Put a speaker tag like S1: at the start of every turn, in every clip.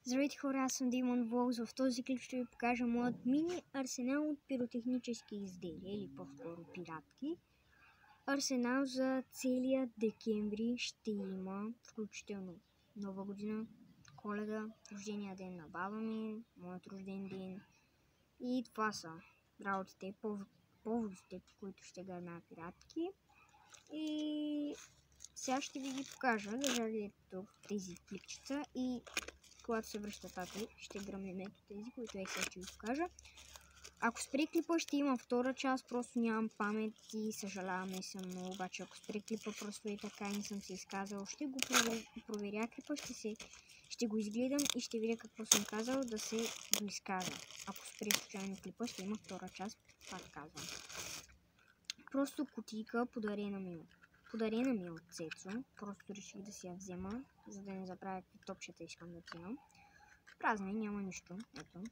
S1: Здравейте хора, аз съм Demon Vlogs. В този клип ще ви покажа моят мини арсенал от пиротехнически изделия, или по-скоро пиратки. Арсенал за целия декември ще има, включително Нова година, Коледа, рождения ден на баба ми, моят рожден ден. И това са работите, поводите, по които ще гърмя пиратки. И сега ще ви ги покажа, държали тук тези клипчета, и когато се връща тати, ще гръмнем ето тези, които сега ще ви покажа. Ако спре клипа, ще има втора част, просто нямам памет и съжалявам, не съм много, обаче ако спре клипа, просто и така не съм се изказал, ще го проверя клипа, ще го изгледам и ще видя какво съм казал, да се го изкажа. Ако спре случайно клипа, ще има втора част, пак казвам. Просто кутийка, подарена ми от Цецо. Просто реших да си я взема, за да не забравя какви топчета искам да вземам. Празна, няма нищо. Ето.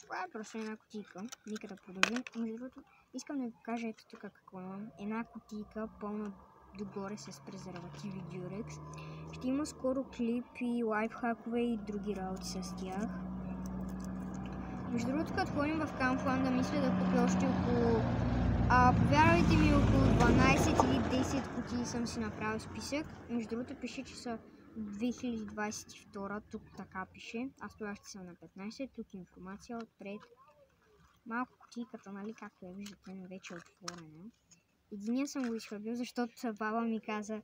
S1: Това е просто една кутийка. Нека да продължим. Между другото, искам да ви покажа ето тук какво имам. Една кутийка, пълна догоре с презервативи Durex. Ще има скоро клипи, лайфхакове и други работи с тях. Между другото, като ходим в Кампланда, мисля да купя още около... повярвайте ми, около 12 или 10 кутии съм си направил списък. Между другото пише, че са 2022, тук така пише. Аз това ще съм на 15, тук информация отпред. Малко кутийката, нали, както я виждате, но вече е отворена. Единия съм го изхвърлил, защото баба ми каза,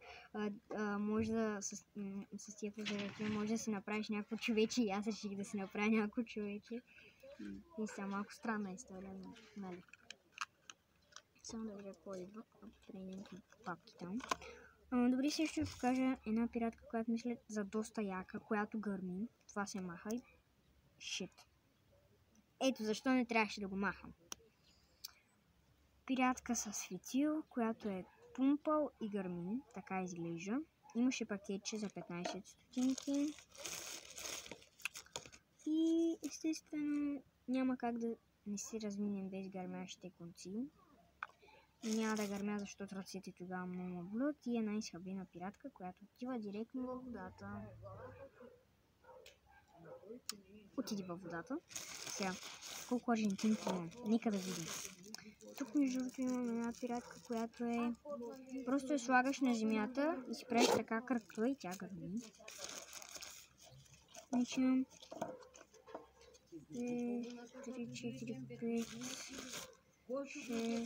S1: може да с тия презервативи може да си направиш някакво човече, и аз реших да си направя някакво човече. И сега малко странна история, нали. Само да видя какво идва, тренинг и папки там. Добре, сега ще ви покажа една пиратка, която мисля за доста яка, която гърми. Това се маха и... Шит. Ето защо не трябваше да го махам. Пиратка с фитил, която е пумпал и гърми. Така изглежда. Имаше пакетче за 15 стотинки. И естествено няма как да не се разминем без гърмящите конци. Няма да гърмя, защото ръцете тогава много болят, и една изхабена пиратка, която отива директно във водата. Отиди във водата. Сега, колко аржентинки имам? Нека да видим. Тук между другото имам една пиратка, която е... Просто я слагаш на земята и си правиш така кръгла и тя гърми. Значи имам 2, 3, 4, 5... 6,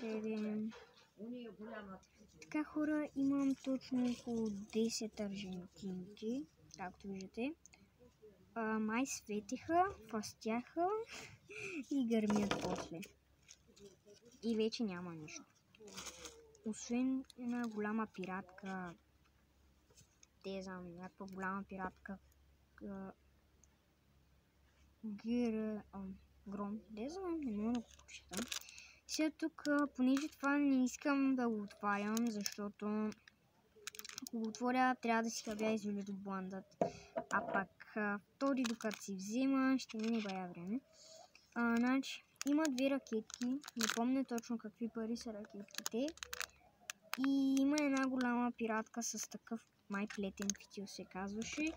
S1: 7. Така, хора, имам точно около 10 аржентинки, както виждате. Май светиха, фастяха и гърмят после. И вече няма нищо. Освен една голяма пиратка, някаква голяма пиратка, Гром, не мога да го прочитам. Сега тук, понеже това не искам да го отварям, защото ако го отворя, трябва да си хабя изоли до бландът. А пак втори, докато си взема, ще мине бая време. Значи, има две ракетки, не помня точно какви пари са ракетките. И има една голяма пиратка с такъв май плетен фитил се казваше.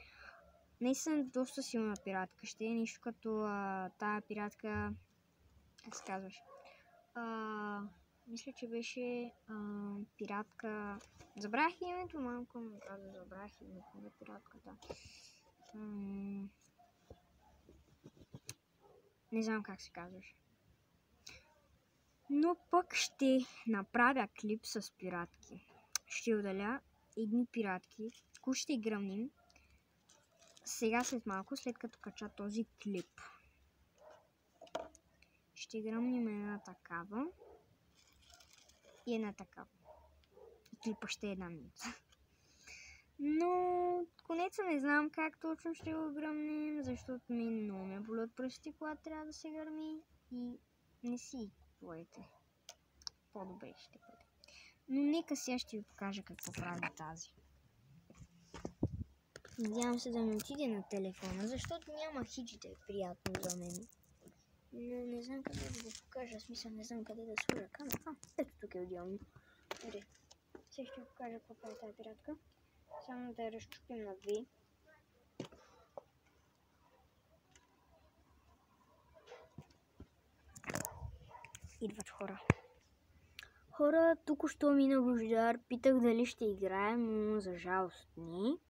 S1: Наистина доста силна пиратка. Ще е нещо като тая пиратка, как се казваш? Мисля, че беше пиратка... Забравях името, малко ми каза, забравях името на пиратката. Не знам как се казваш. Но пък ще направя клип с пиратки. Ще удаля едни пиратки, които ще гръмнем сега след малко, след като кача този клип. Ще гръмнем една такава и една такава. И клипа ще е една минута. Но конеца не знам как точно ще го гръмнем, защото ми много ме болят пръстите, когато трябва да се гърми, и не си купувайте. По-добре ще бъде. Но нека сега ще ви покажа какво прави тази. Надявам се да не отиде на телефона, защото няма хич да е приятно за мен. Но не знам къде да го покажа, смисъл не знам къде да сложа камера. Ето тук е отделно. Сега ще ви покажа какво прави тази пиратка. Само да я разчупим на две. Идват хора. Хора, тук що мина Божидар, питах дали ще играем, но за жалост не.